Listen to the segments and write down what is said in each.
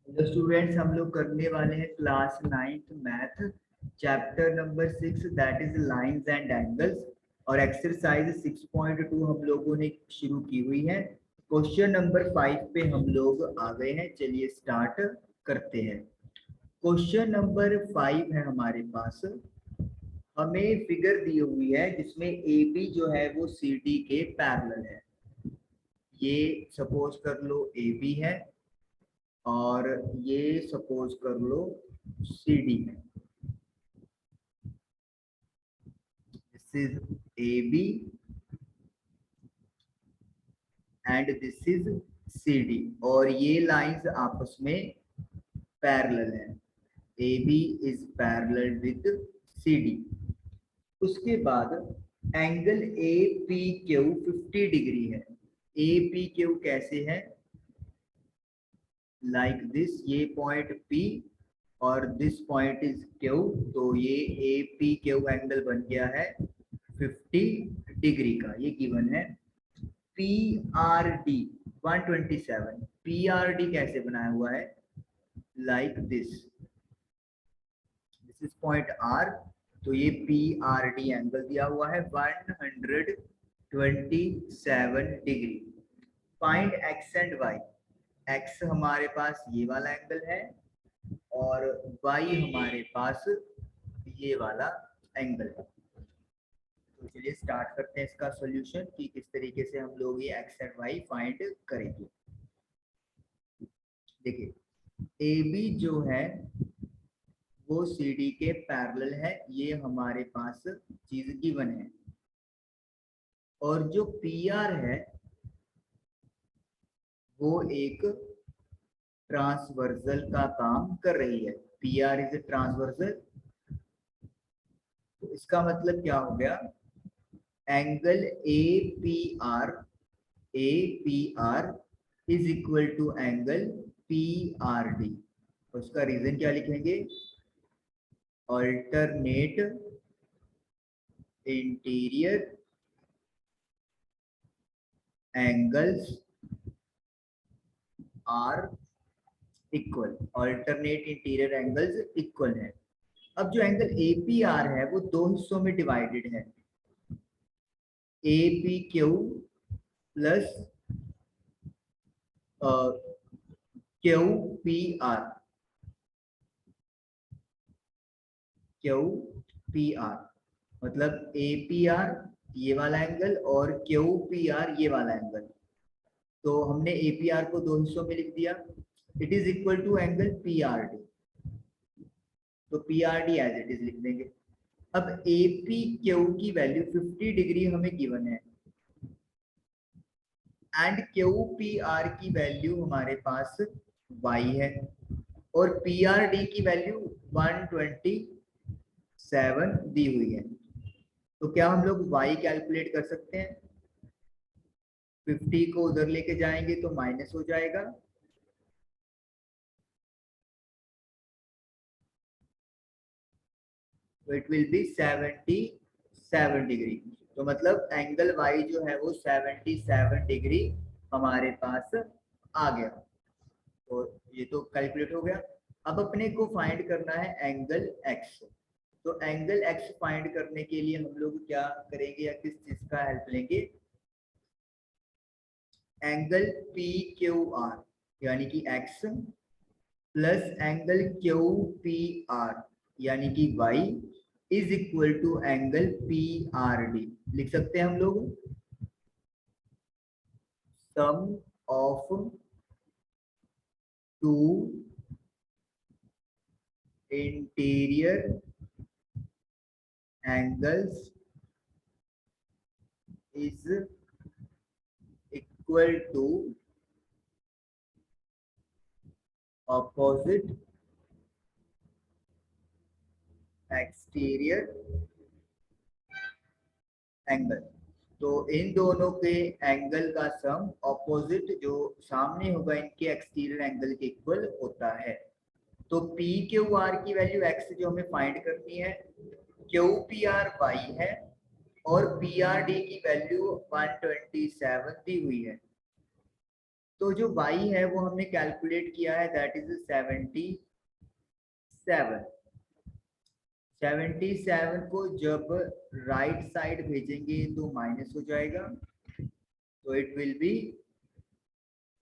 Hello students, हम लोग करने वाले हैं class 9th math chapter number 6 that his lines and angles. और एक्सरसाइज 6.2 हम लोगों ने शुरू की हुई है। क्वेश्चन नंबर 5 पे हम लोग आ गए हैं। चलिए स्टार्ट करते हैं। क्वेश्चन नंबर 5 है हमारे पास। हमें फिगर दी हुई है जिसमें ए बी जो है वो सी डी के पैरेलल है। ये सपोज कर लो ए बी है और ये सपोज कर लो सी डी है। This is A B and this is C D और ये लाइंस आपस में पैरेलल है। A B is parallel with C D. उसके बाद angle A P Q 50 degree है। ए पी क्यू कैसे है? लाइक दिस, ये पॉइंट P और दिस पॉइंट इज Q। तो ये ए पी क्यू एंगल बन गया है 50 डिग्री का। ये गिवन है। P R D 127। P R D कैसे बनाया हुआ है? Like this, this is point R। तो ये पी आर डी एंगल दिया हुआ है 127 degree. Find X and Y. X हमारे पास ये वाला एंगल है और वाई हमारे पास ये वाला एंगल है। तो चलिए स्टार्ट करते हैं इसका सॉल्यूशन कि किस तरीके से हम लोग ये एक्स एंड वाई फाइंड करेंगे। देखिए ए बी जो है वो सी डी के पैरेलल है। ये हमारे पास चीज गिवन है। और जो पी आर है वो एक ट्रांसवर्सल का काम कर रही है। P R is a transversal. तो इसका मतलब क्या हो गया? Angle A P R is equal to angle P R D. उसका रीजन क्या लिखेंगे? Alternate interior angles are equal. Alternate interior angles equal है। अब जो एंगल ए पी आर है वो दो हिस्सों में डिवाइडेड है। A P Q plus Q P are. Q P are मतलब ए पी आर ये वाला एंगल और क्यू पी आर ये वाला एंगल। तो हमने ए पी आर को दो हिस्सों में लिख दिया। It is equal to angle P R D. तो P R D as it is लिख देंगे। अब ए पी क्यू की वैल्यू 50 डिग्री हमें गिवन है एंड क्यू पी आर की वैल्यू हमारे पास y है और पी आर डी की वैल्यू 127 दी हुई है। तो क्या हम लोग y कैलकुलेट कर सकते हैं? 50 को उधर लेके जाएंगे तो माइनस हो जाएगा। तो इट विल बी 77 डिग्री। तो मतलब एंगल y जो है वो 77 डिग्री हमारे पास आ गया। तो ये तो कैलकुलेट हो गया। अब अपने को फाइंड करना है एंगल x। तो एंगल x फाइंड करने के लिए हम लोग क्या करेंगे या किस चीज का हेल्प लेंगे? एंगल पी क्यू आर यानी कि x plus angle Q P R यानी कि y is equal to angle P R D. लिख सकते हैं हम लोग sum of two interior angles is equal to opposite exterior angle. तो इन दोनों के एंगल का सम ऑपोजिट जो सामने होगा इनके एक्सटीरियर एंगल के इक्वल होता है। तो पी क्यू आर की वैल्यू एक्स जो हमें फाइंड करनी है, क्यू पी आर वाई है और पी आर डी की वैल्यू 127 दी हुई है। तो जो y है वो हमने कैलकुलेट किया है, दैट इज 77 को जब राइट साइड भेजेंगे तो माइनस हो जाएगा, तो इट विल बी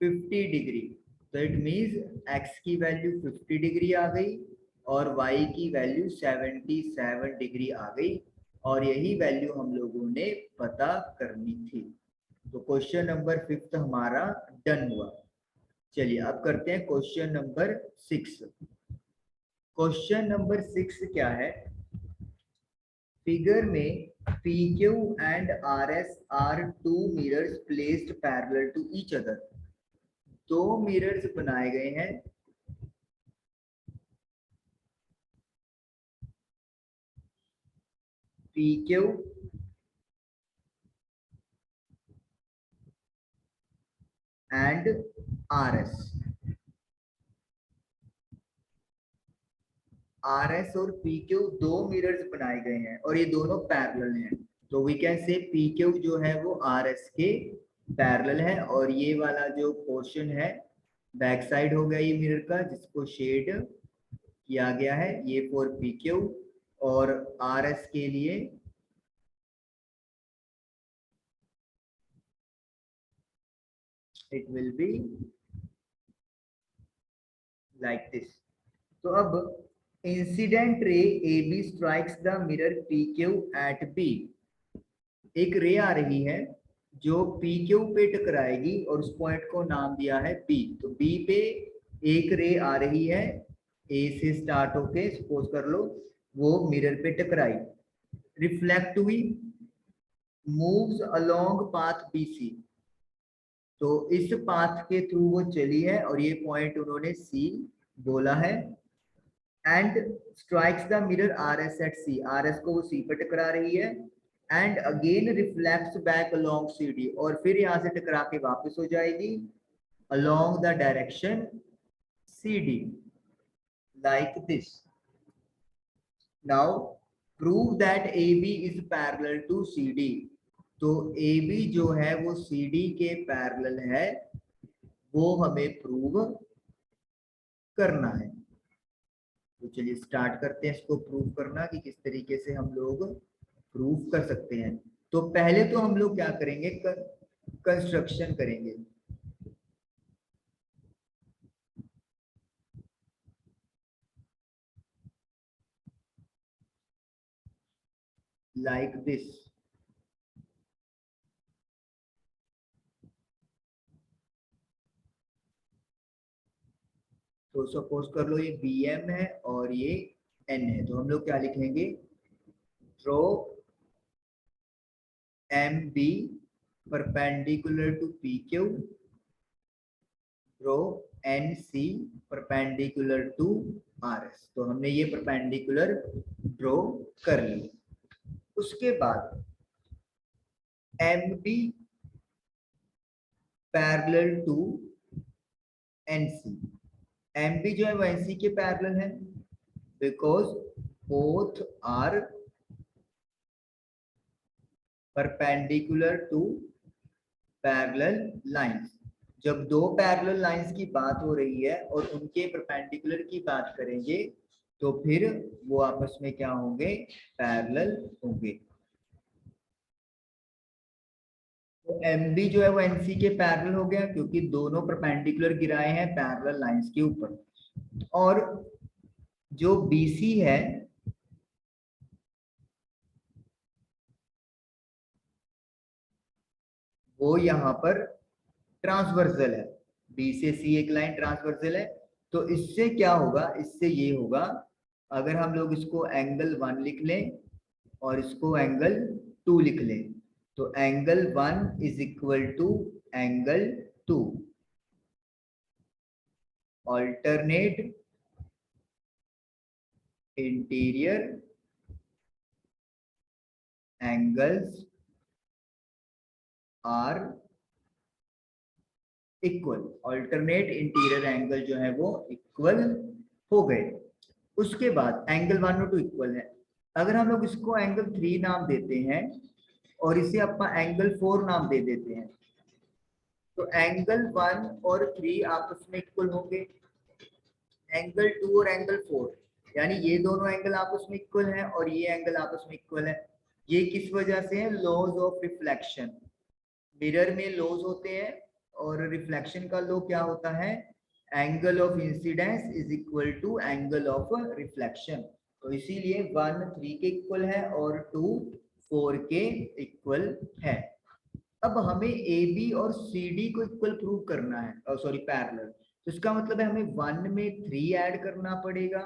50 डिग्री। तो इट मीन्स x की वैल्यू 50 डिग्री आ गई और y की वैल्यू 77 डिग्री आ गई, और यही वैल्यू हम लोगों ने पता करनी थी। तो क्वेश्चन नंबर 5 हमारा डन हुआ। चलिए अब करते हैं क्वेश्चन नंबर 6। क्वेश्चन नंबर 6 क्या है? फिगर में PQ and RS are two mirrors placed parallel to each other। दो मिरर्स बनाए गए हैं, PQ and RS। RS और PQ दो मिरर्स बनाए गए हैं और ये दोनों पैरेलल हैं। तो वी कैन से PQ जो है वो RS के पैरेलल है, और ये वाला जो पोर्शन है बैक साइड हो गया ये मिरर का, जिसको शेड किया गया है, ये फॉर PQ। और RS के लिए it will be like this। तो अब incident ray AB strikes the mirror PQ at B। एक रे आ रही है जो PQ पे टकराएगी और उस पॉइंट को नाम दिया है B। तो B पे एक रे आ रही है, A से स्टार्ट होके सपोज कर लो वो मिरर पे टकराई, रिफ्लेक्ट हुई, मूव्स अलोंग पाथ BC। तो इस पाथ के थ्रू वो चली है और ये पॉइंट उन्होंने C बोला है, and strikes the mirror RS at C। RS को वो C पे टकरा रही है, and again reflects back along CD, और फिर यहाँ से टकरा के वापस हो जाएगी along the direction CD, like this। Now prove that AB is parallel to CD। तो AB जो है वो CD के पैरेलल है, वो हमें प्रूव करना है। तो चलिए स्टार्ट करते हैं इसको प्रूव करना कि किस तरीके से हम लोग प्रूव कर सकते हैं। तो पहले तो हम लोग क्या करेंगे, कंस्ट्रक्शन करेंगे। Like this. तो सपोज कर लो ये BM है और ये N है, तो हम लोग क्या लिखेंगे, draw MB perpendicular to PQ, draw NC perpendicular to RS। तो हमने ये परपेंडिकुलर ड्रॉ कर ली। उसके बाद MB parallel to NC। MB जो है वो NC के पैरेलल है, because both are perpendicular to parallel lines. जब दो पैरेलल लाइंस की बात हो रही है और उनके परपेंडिकुलर की बात करेंगे तो फिर वो आपस में क्या होंगे, पैरेलल होंगे। तो MB जो है वो NC के पैरेलल हो गया क्योंकि दोनों परपेंडिकुलर गिराए हैं पैरेलल लाइंस के ऊपर। और जो BC है वो यहाँ पर ट्रांसवर्सल है, B से C एक लाइन ट्रांसवर्सल है। तो इससे क्या होगा, इससे ये होगा, अगर हम लोग इसको एंगल 1 लिख लें और इसको एंगल 2 लिख लें, तो angle 1 is equal to angle 2, alternate interior angles are equal. Alternate interior angle जो है वो इक्वल हो गए। उसके बाद एंगल 1 और 2 इक्वल है। अगर हम लोग इसको एंगल 3 नाम देते हैं और इसे अपना एंगल 4 नाम दे देते हैं, तो एंगल 1 और 3 आपस में इक्वल होंगे, एंगल 2 और एंगल 4, यानी ये दोनों एंगल आपस में इक्वल हैं और ये एंगल आपस में इक्वल है। ये किस वजह से है? Laws of reflection. मिरर में लॉज होते हैं और रिफ्लेक्शन का लॉ क्या होता है? Angle of incidence is equal to angle of reflection. तो इसीलिए 1 3 के इक्वल है और 2 4 के इक्वल है। अब हमें ए बी और सी डी को इक्वल प्रूव करना है, सॉरी पैरेलल। तो इसका मतलब है हमें 1 में 3 ऐड करना पड़ेगा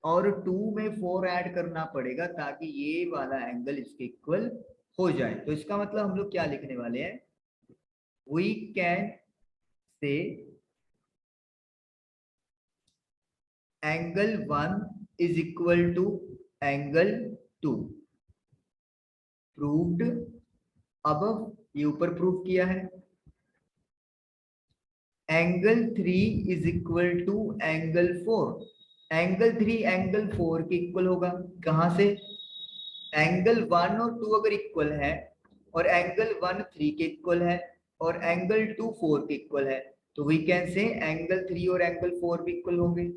और 2 में 4 ऐड करना पड़ेगा ताकि ये वाला एंगल इसके इक्वल हो जाए। तो इसका मतलब हम लोग क्या लिखने वाले हैं? We can say angle 1 is equal to angle 2 proved. अब ये ऊपर प्रूव किया है। Angle 3 is equal to angle 4, angle 3 angle 4 के इक्वल होगा। कहां से? एंगल 1 और 2 अगर इक्वल है और एंगल 1 3 के इक्वल है और एंगल 2 4 के इक्वल है, तो वी कैन से एंगल 3 और एंगल 4 भी इक्वल होंगे।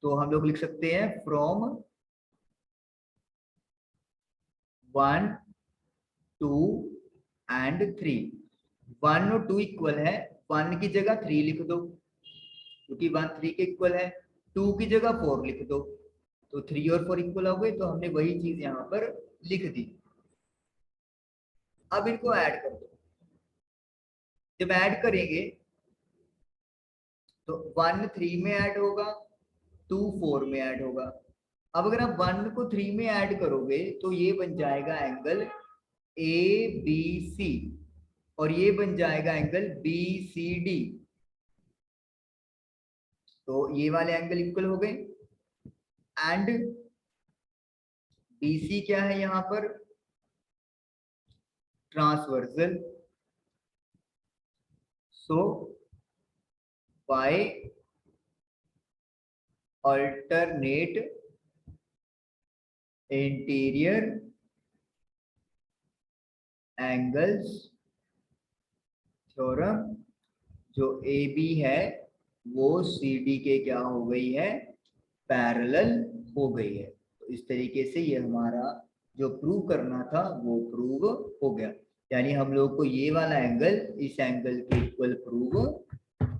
तो हम लोग लिख सकते हैं फ्रॉम 1 2 एंड 3। 1 और 2 इक्वल है, 1 की जगह 3 लिख दो क्योंकि 1 3 के इक्वल है, 2 की जगह 4 लिख दो, तो 3 और 4 इक्वल हो गए। तो हमने वही चीज यहाँ पर लिख दी। अब इनको ऐड कर दो। जब ऐड करेंगे तो 1 3 में ऐड होगा, 2 4 में ऐड होगा। अब अगर आप 1 को 3 में ऐड करोगे तो ये बन जाएगा एंगल ए बी सी और ये बन जाएगा एंगल बी सी डी। तो ये वाले एंगल इक्वल हो गए। एंड BC क्या है यहाँ पर? Transversal. So by alternate interior angles theorem, जो AB है वो CD के क्या हो गई है? पैरेलल हो गई है। तो इस तरीके से ये हमारा जो प्रूव करना था वो प्रूव हो गया। यानी हम लोग को ये वाला एंगल इस एंगल के इक्वल प्रूव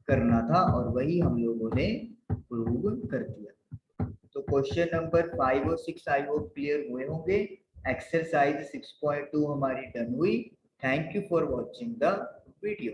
करना था और वही हम लोगों ने प्रूव कर दिया। तो क्वेश्चन नंबर 5 और 6 आई होप क्लियर हुए होंगे। एक्सरसाइज 6.2 हमारी डन हुई। Thank you for watching the video.